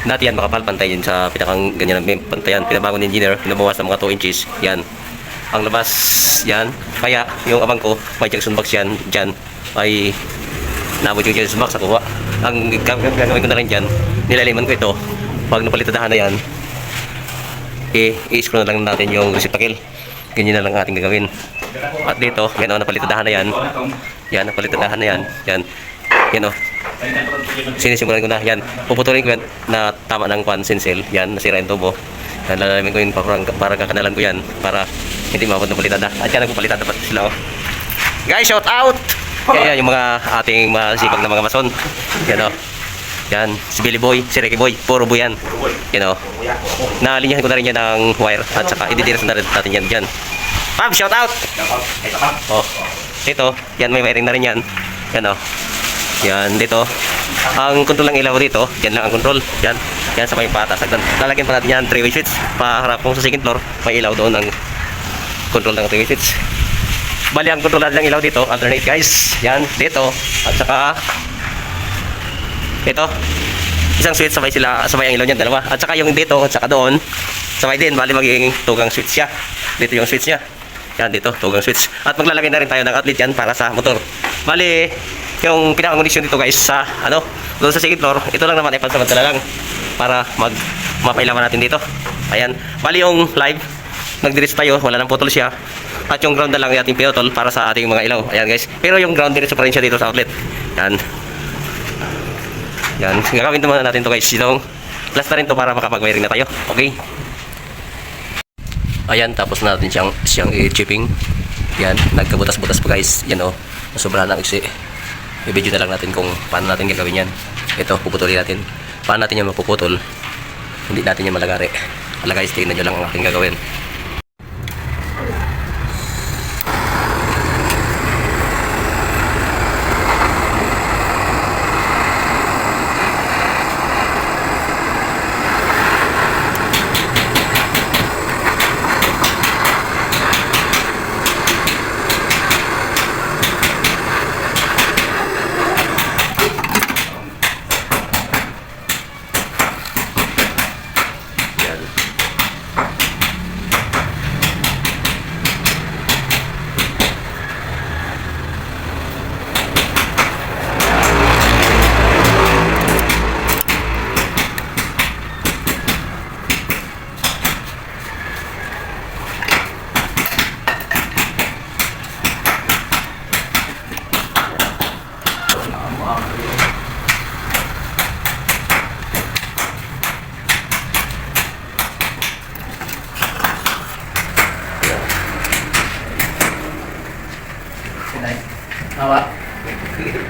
Dati yan makapal, pantay yun sa pinakang ganyan ang pantayan. Pinabago ng engineer, pinabawas ng mga 2 inches. Yan. Ang labas, yan. Kaya yung abang ko, may junction box yan. Dyan. Ay nabot yung junction box sa kuha. Ang gagawin ko na rin dyan, nilaliman ko ito. Pag napalitadahan na yan, i-screw na lang natin yung reciprocal. Ganyan na lang ating gagawin. At dito, yan o, napalitadahan na yan. Yan, napalitadahan na yan. Yan. Yan o. Sinisimulan ko na. Yan. Puputulin ko yan na tama ng sinsel. Yan, nasira yung tubo. Lalamin ko yun para kakanalan ko yan. Para hindi mabot na palitada. At yan, nagpapalitada pa sila o. Guys, shout out! Yan, yung mga ating masipag na mga mason. Yan o. Yan, si Billy Boy, si Ricky Boy, puro boy yan. Yan o. Nalinyahan ko na rin yan ng wire. At saka, ididires na rin natin yan dyan. Pam, shout out! Oh, dito, yan, may wiring na rin yan. Yan o. Yan, dito. Ang control ng ilaw dito, yan lang ang control. Yan, yan sa may patas. Lalagyan pa natin yan, 3-way switch. Para kung sa second floor, may ilaw doon ang control ng 3-way switch. Bali, ang control natin ng ilaw dito, alternate guys. Yan, dito. At saka, ito. Isang switch, sabay ang ilaw niyan, dalawa. At saka yung dito, at saka doon, sabay din. Bali, magiging tugang switch siya. Dito yung switch niya. Yan, dito, tugang switch. At maglalagay na rin tayo ng outlet yan para sa motor. Bali, yung pinaka-condition dito guys sa doon sa second floor, ito lang naman ay pansamantala lang para mapailaman natin dito. Ayan, bali yung live nagdiretso tayo, wala nang putol siya. At yung ground na lang ating pinutol para sa ating mga ilaw. Ayan guys, pero yung ground diretso pa rin siya dito sa outlet. Yan. Yan, gagawin naman natin to guys. Yung plus na rin to para makapag-wiring na tayo. Okay. Ayan, tapos natin siyang i-chipping. Yan, nagkabutas-butas pa guys. Yan o, sobrahan ng iksi. I-video na lang natin kung paano natin gagawin yan. Ito, puputulin natin. Paano natin yan mapuputol? Hindi natin yan malagari. Ala guys, tingnan nyo lang ang ating gagawin.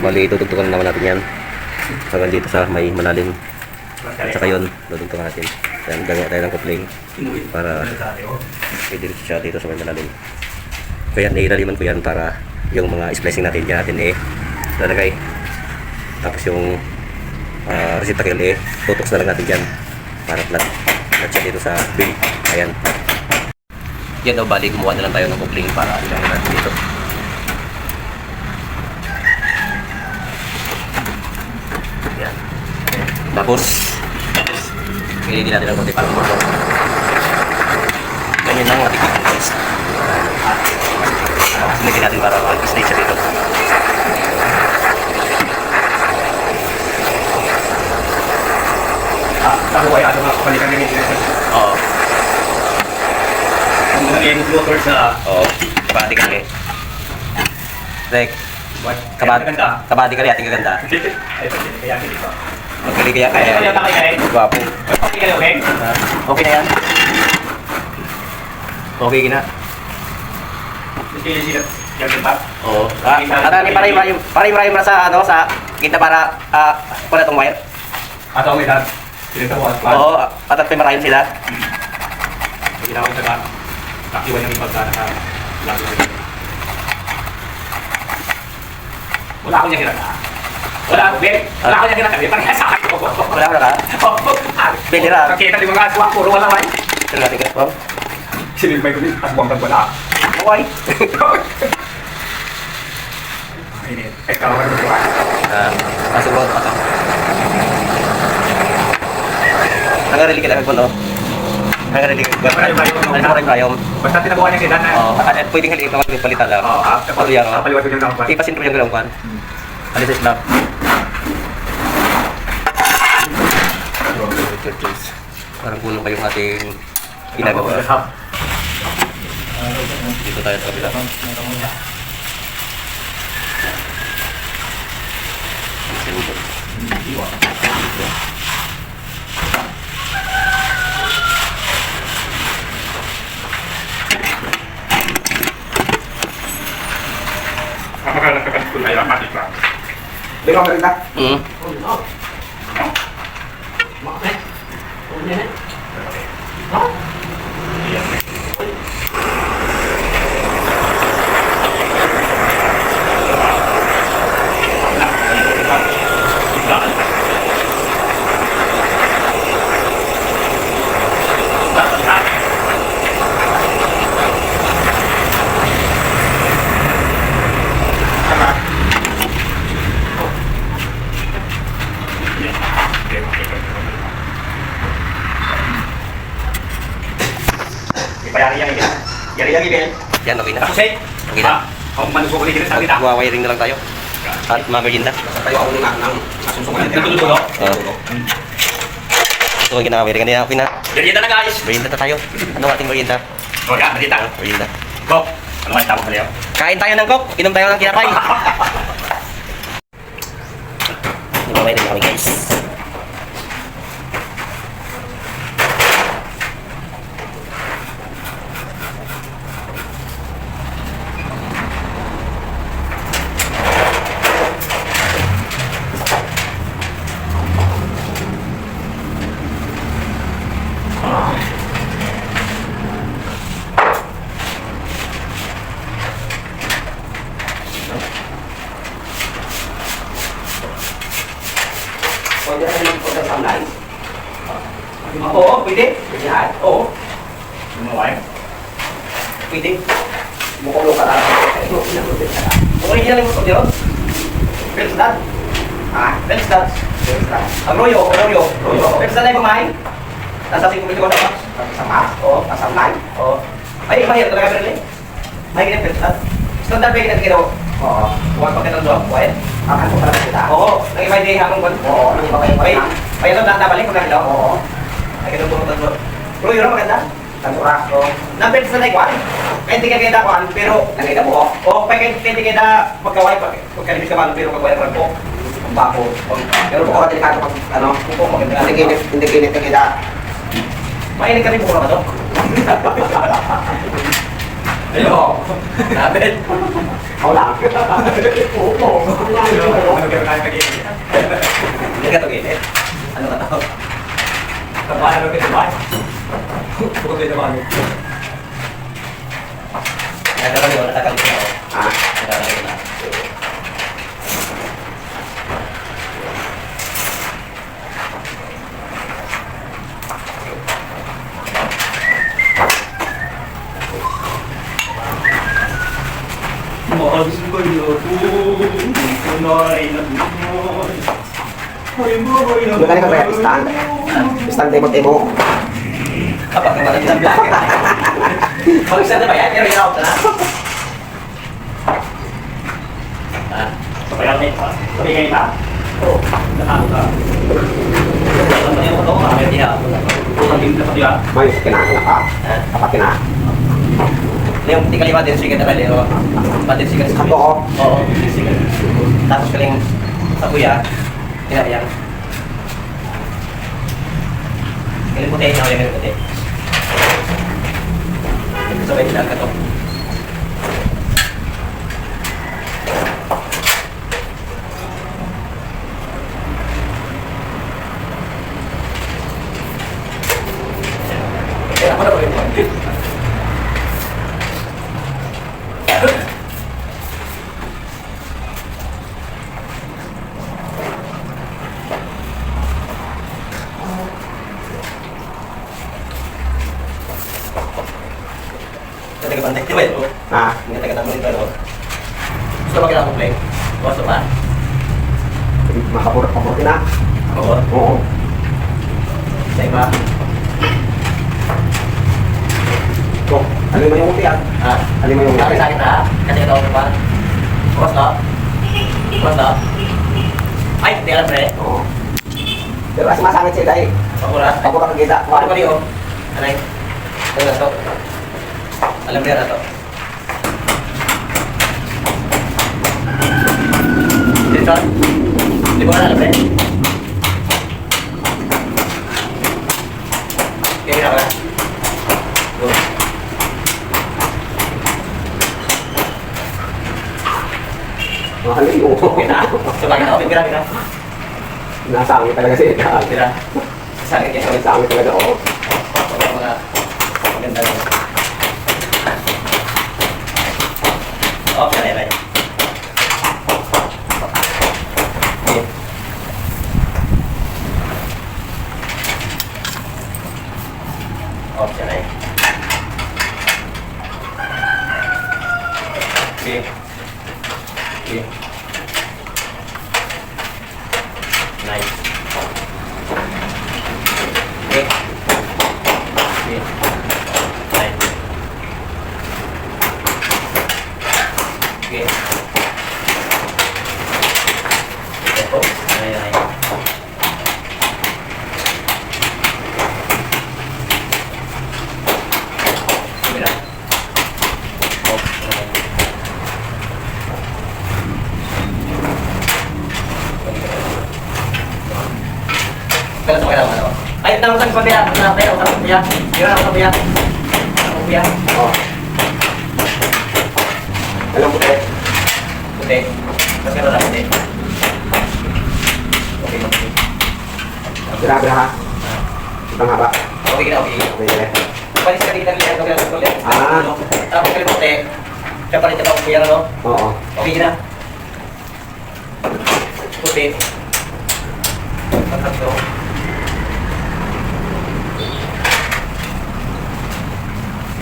Bali, tutugtugan naman natin yan hanggang dito sa may malalim. At saka yun, tutugtugan natin. Yan, gagawa tayo ng coupling para i-direct siya dito sa may malalim. Kaya nailaliman ko yan para yung mga splicing natin dyan natin lalagay. Tapos yung receptacle tutok na lang natin dyan para flat siya dito sa bill. Ayan. Yan o, bali, gumawa na lang tayo ng coupling para ilagay natin dito. Tapos ilagay natin ang konti para motor. Ganyan lang ang ating guys. Ilagay natin para mag-slide siya dito. Ako ay ano nga kapalikan ng internet. Oo. Ang mga influencer sa... Oo. Kabati ka rin. Rek. Kabati ka rin ating gaganda. Ay, kaya hindi ko. Magaling kaya kaya. Gwapo. Okay ka na, okay? Okay na yan. Okay na. Hindi sila yung pa? Oo. Paray sa sa kita para wala tong wire. At ako may dad. Pinagta ko at pa. Oo, at pimarayon sila. Ginawa ko sa kakiwan ng ibang na lago ko. Wala akong niya kinaka. Wala ako, Ben. Wala akong niya kinaka. Parehas sa akin ko. Wala ko na ka? Pwede na. Kakita di mga aswang, puro wala may. Ito natin ka. Sinilbay ko din, aswang kang wala. Okay. Ini, ikaw ka nito. Masuk mo ito. Nangarili ka lang no. Nangarili ka. Nangarili kayo. Basta tinabuhan niya sila na. Oh, at pwedeng halika ka palitan lang. Oo, Ano yan, oh. kapaliwat ko yung lang. Ipasin ko yung galang kwan. Alisis lang. Parang kulang pa yung ating ginagawa. Dito tayo sa kabila. Makakalakas ko tayo, matik lang. Bigyan ka rin na. Yari-yari, Ben. Yan, okay na. Tapos eh. Okay na. Kung manusok ulit kita sa kita. Magwa-wiring na lang tayo. At mga merienda. Tayo ako ng asunsungan. Tutulog. Ito yung ginagawiring kanina. Okay na. Merienda na guys. Merienda na tayo. Ano ating merienda? O ka, merienda. Merienda. Go. Ano nga tawag kaliyo? Kain tayo ng kok. Inom tayo ng kinapay. Nagwa-wiring kami guys. Pwede na mag-order sa online? Oo, pwede. Pwede yan. Oo. Lumaway. Pwede. Mukulo ka lang. Original yung gusto nyo? Felicidad. Felicidad. Arroyo. Felicidad na yung pamahay. Nasa 5 ko na ba? Sa mas? Oo. Nasa online? Oo. Ay, mahirap talaga pero may ganyan felicidad. Standard ba yung ginagawa? Oo. Huwag pa kitang doon. Buhay. Akan ko pala kita. Oo. Nag-iba day hamong kon. Oo. Nag-iba kayo. Ay, ito nabalik ko na ilo. Oo. Ay, ito puro tanto. Pero yun ang maganda. Tantura. Oo. Nabit sa naikwan. Kaya hindi ka kita kwan, pero nakita mo. Oo. Kaya hindi kita magkaway pa. Pagkalibis ka man, pero magkaway pa po. Ang bako. Pero po ako delikado pag ano. Po maganda. Hindi kinit kita. Mainit kami po na to. Ayo. Nabit. Wala. Oo. Hindi ka to ginit. Ano ka to? Kapahan mo ba? Bukod din naman. Nagkakaroon yun. Nagkakaroon na ako. Nagkakaroon na. Maagos ba niyo po? Kunay na buhay. Ay, buhay na buhay. Bukan ka ba stand? Stand demo. Kapag ka malagyan ng vlogger. Mag-isa na ba yan? Pero in-out na. Kapag natin, sabi kayo na. Oo, nakano ka. Ano yung ito? Makakit niya. Kung hindi ka pati May kinakain ka. Kapag kina. Yung di kali patin sikat na kali. Patin sikat sa Ako ko. Oo, sikat. Tapos kaling sa kuya. Kinayang. Kaling puti. Kaling puti. Sabay bilang ka to. Kaya ako na ba yun? Taga-bantay, di ba ito? Hindi taga-tambol ito, no? Gusto ba kailangan ko play? Gusto ba? Makapurot na. Oo. Oo. Check. ba? Go. Alin mo yung uti ah. Ha? Alin mo yung Sabi uti. sa akin ha? Kasi ito ako ba? Bukas na? Bukas na? Ay, hindi alam pre. Oo. Pero kasi masangit siya dahil. Pakuras. Ako kakagita. Ano ba niyo? Anay? Ano na to? Alam niya na to. Dito? Di ba ka na alam pre? Kaya na ka? Go. Mahal yung Okay na? Sabagin ako, pipira, pipira. Nasangit talaga siya dahil. Pipira. Sasagin niya. Nasangit talaga oo. Mga maganda lang. Oh, sanay tayo. Okay. Oh, sanay. Okay. Okay. Nice. Okay. Okay. Nice. Okay. Ito. Nice, nice. Mira. Oh, okay. Kaya sa kailangan ano? Ay, tanong sa pabiya. Tanong tayo sa pabiya. Yun ako sa pabiya. Sa pabiya. Oo. Alam mo tayo. Puti. Mas gano'n lang puti. Okay, okay. Grabe ha. Itang haba. Okay na, okay. Okay. Palis ka dito lang ito kaya ulit. Ah. Tapos kayo puti. Siya palis ka pa pabiya no? Oo. Okay na. Puti. Tatlo.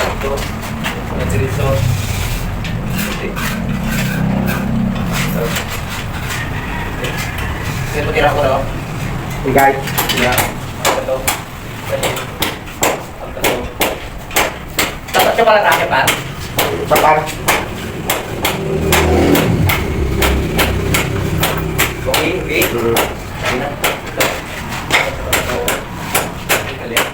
Tatlo. Nagsirito. Puti. Sige, putira ko no? Igay. Yeah. Tatlo. Balik. Tatlo. Dapat siya pala nakakit pa. Papar. Okay, okay. Hmm. Ayun na. Galing.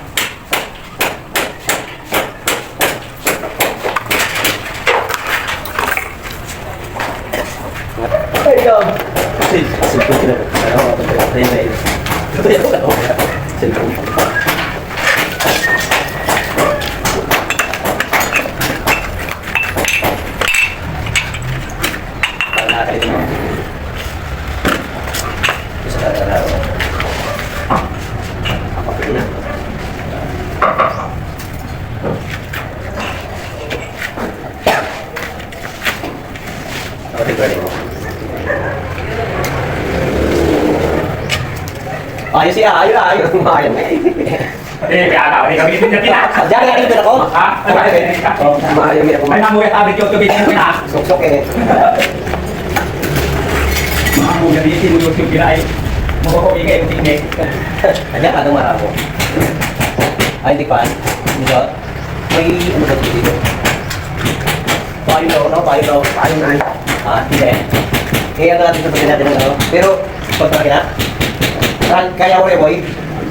Ayun. Silpon ka na. Oo, ayun na yun. Silpon. Parang nakakalitin mo. Isa ka na lang. Okay na. Okay, pwede mo. Ayos siya, ayos, ayos. Mayan na eh. Eh, kaya ka, eh, gamitin niya kita. Diyan, nakikita ako. Ha? Ano ba yun? Mayan na Ay, namuya sabi ko, gamitin mo na. Suksok eh. Mga mo gamitin mo yung pinay. Makukuingay, kutingay. Kanya ka itong maramo. Ay, hindi pa. Dito. May ano ba dito? Payo daw, no? Payo daw. Ayun na eh. Ah, hindi. Kaya ano natin sabihin natin ng ano. Pero, pagpapaki na. Kaya ko rin, boy.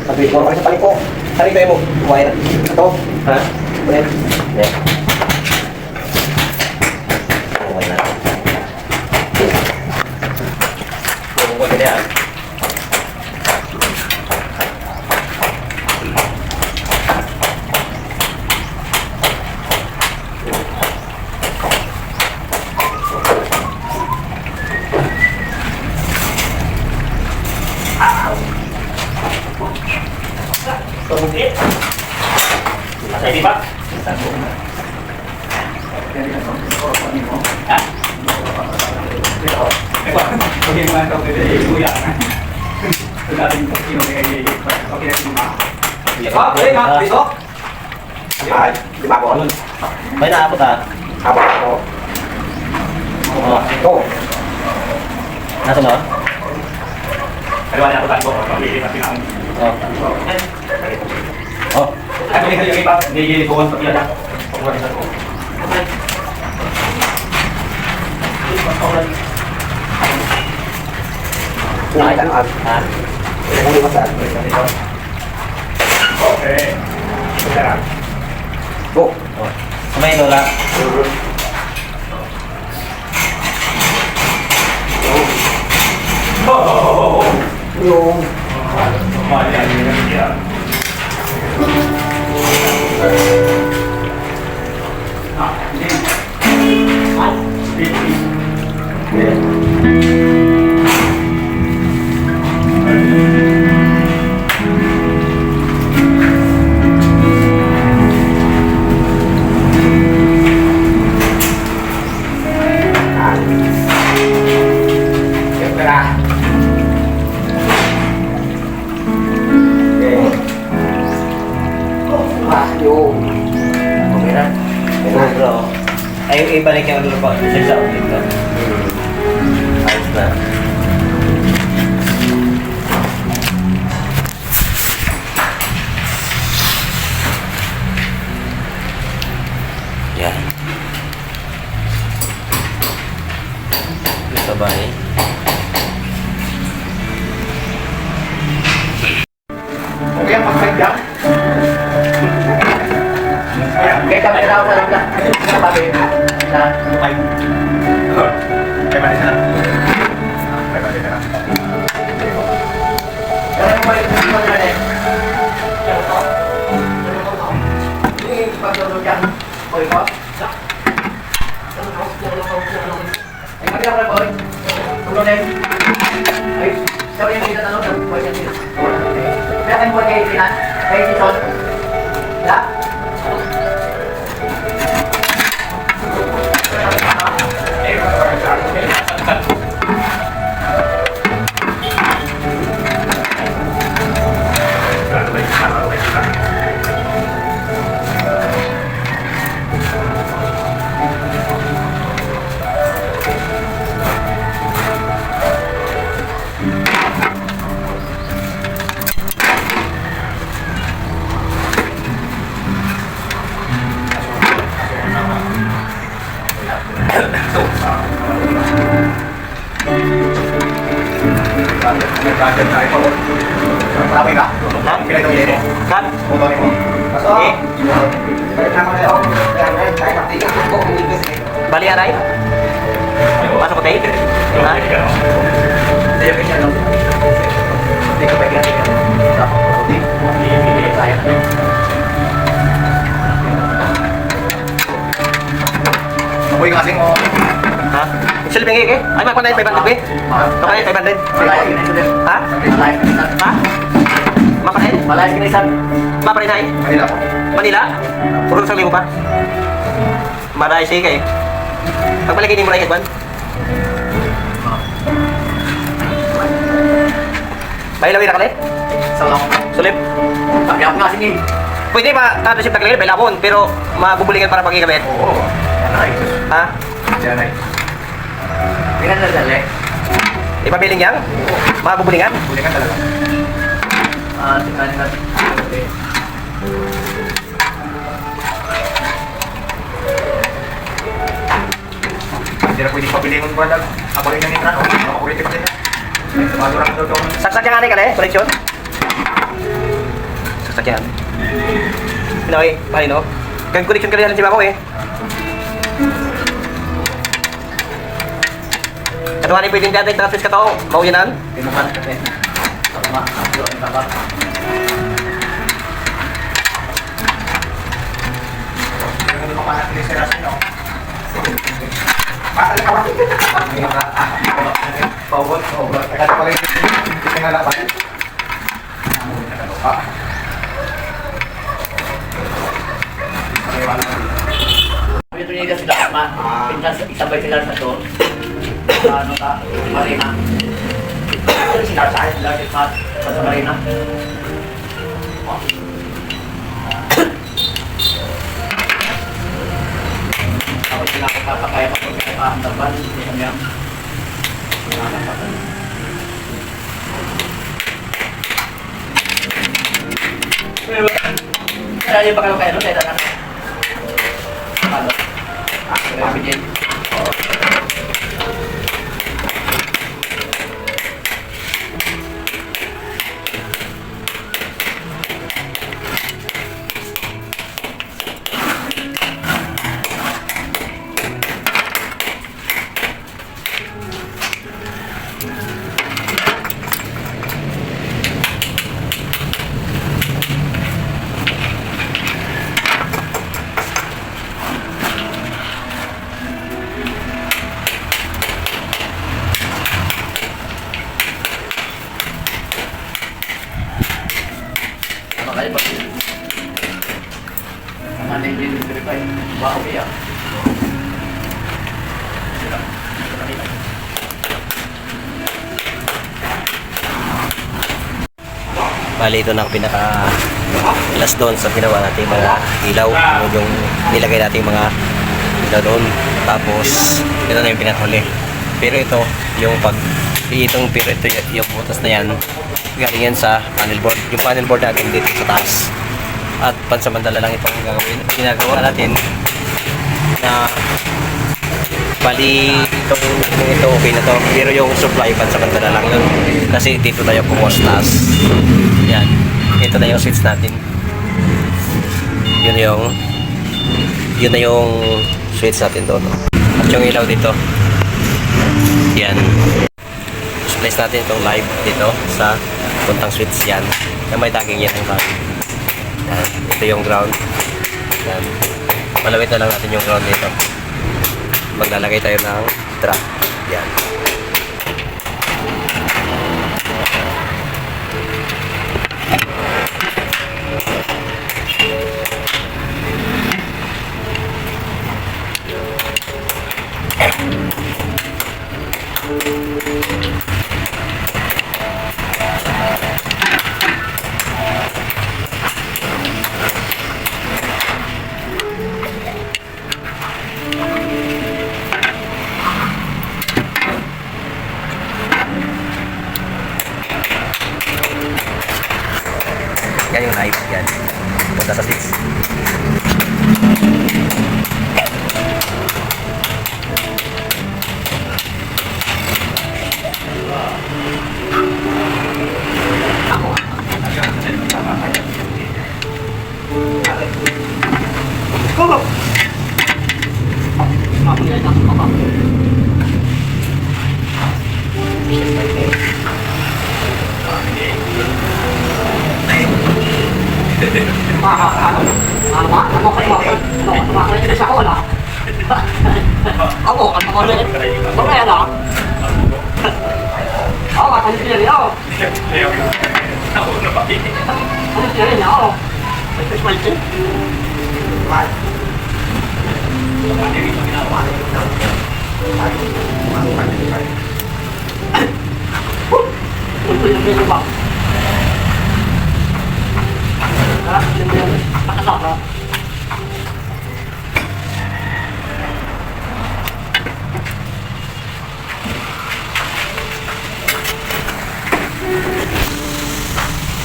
Sabi ko, kasi pali ko. Saan ito mo? Wire. Ito. Ha? Wire. Hindi. Okay na. Okay na yan. Tumugit. Masay di ba? Ha? Okay, mga kapatid, eh, kuya. Ito natin yung pagkino na okay na sima. Dito? Dito? Ay, di ba ako? May naabot ha? Habang ako. Oo. Ito. Nasa mo? Kaliwa na ako tayo. Pag-iipas na ako. Oo. yung iba. Hindi doon pag yan. Pagwari sa doon. Nakita ng art. Ha? Huli mo saan? Okay. Sarap. Oh. Kamay lola. Yung yung Okay na. Bro. Ay, ibalik yung lupa. Isa sa ulit ka. Ayos na. Yan. Sabay. okay ang mag-fight lang. Kaya kami na ako sa lang lang. Sa babi. Na Lumay. Kaya ba na? Kaya ba na? kaya mo balik sa mga na eh. Yung pagdodod yan. Okay po? Ay, kami ako na po. Tulong din. Ay, sabi yung kita tanong. Sabi yung kita. Kaya kayo mo kayo pinan. Kayo si Sol. Ya? Marami ka? Ha? Pinagawin mo? Cut. Motorin mo? Kaso, balik na mga ako. Kaya tayo magtigang ko kung ibig kasi. Bali aray. Pasok ko tayo. Ha? Hindi yung kanya lang. Hindi ko pwede natin. Hindi. Sayang. Apoy kasi mo. Ha? Silbing eh. Ay, makuha na yung 500 eh. Okay, 500. Malaya ka na isa din. Ha? Malaya ka na isa. Ha? Makain? Malaya ka na isa. Maparin na eh. Manila po. Manila? Puro sa libo pa. Maray siya eh. Pagpalagay ni mo rin, Edwan. Bailawin na ka Salam. Sulip. Sabi ako nga sige. Pwede ba tato siya taglagay, bailapon, pero mabubulingan para pagkikamit. Oo. Yan ay. Ha? Yan ay. Pinadadali. Ipabiling yang? Mabubulingan? Huli ka talaga. Tingnan natin. Hindi na pwede pabilingon ko na. Ako rin ang itrano. Ako rin rin. Madurang daw daw. Saksak yang anay ka na koleksyon? Saksak yan. Pinoy, ay no? Kag koleksyon ka rin si Bako eh. Katuwa ni pwedeng dati tratis ka tao, mauyanan? Pinukan ka rin. Tama. Ako ang tabak. Ano mo pa na kinisirasyon no? Mahal ka ba? Pawag. Kaya pala yung hindi nga laban. Ito niya kasi dapat isabay sila sa to. Ano ka? Marina. Ano sinasahit sila sa Marina? Tapos pinapapakaya pa kung paandaban. Hindi kanya. Kaya yung bakal kayo, no? Kaya na. Ano? Ah, grabe din. Ano kayo ba? Ang ano yung verify? Wow, yeah. Bali, ito na ang pinaka last doon sa ginawa natin mga ilaw. Yung nilagay natin mga ilaw doon. Tapos, ito na yung pinakahuli. Pero ito, pero ito yung butas na yan, galing yan sa panel board. Yung panel board natin dito sa taas. At pansamantala lang itong ginagawa natin na bali ito okay na to, pero yung supply pansamantala lang yun kasi dito tayo pumos taas. Yan, ito na yung switch natin, yun na yung switch natin doon, at yung ilaw dito, yan, place natin itong live dito sa puntang switch. Yan, na may tagging yan ang tag. Yan, ito yung ground. Yan, malawit na lang natin yung ground dito. Maglalagay tayo ng trap. Yan. Yan yung live. Yan. Punta sa switch.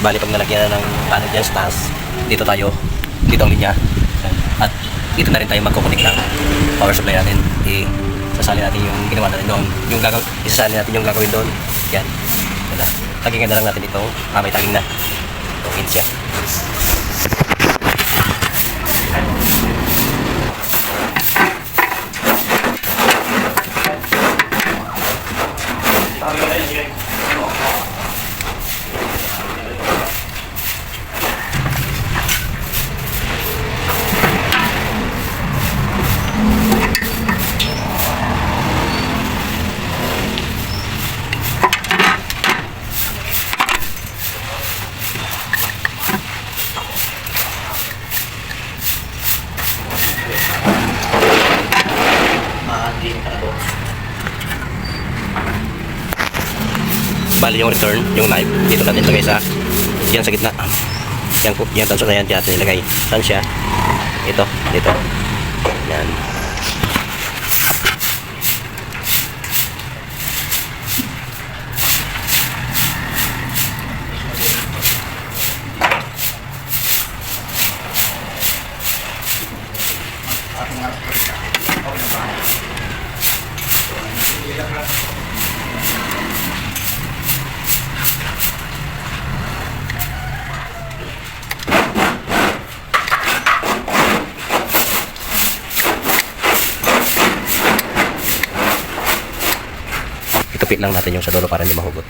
Bali, pag nalagyan na ng panel dyan sa taas, dito ang linya. At dito na rin tayo magkukunik ng power supply natin. Sasali natin yung ginawa natin doon. Isasali natin yung gagawin doon. Yan. Tagingan na lang natin itong may taging na. Itong in siya. Bali yung return, yung knife, dito natin ilagay yan sa gitna. Yan tanso na yan, dyan natin ilagay. Saan siya? Ito, dito. Yan. lang natin yung sa dulo para hindi mahugot.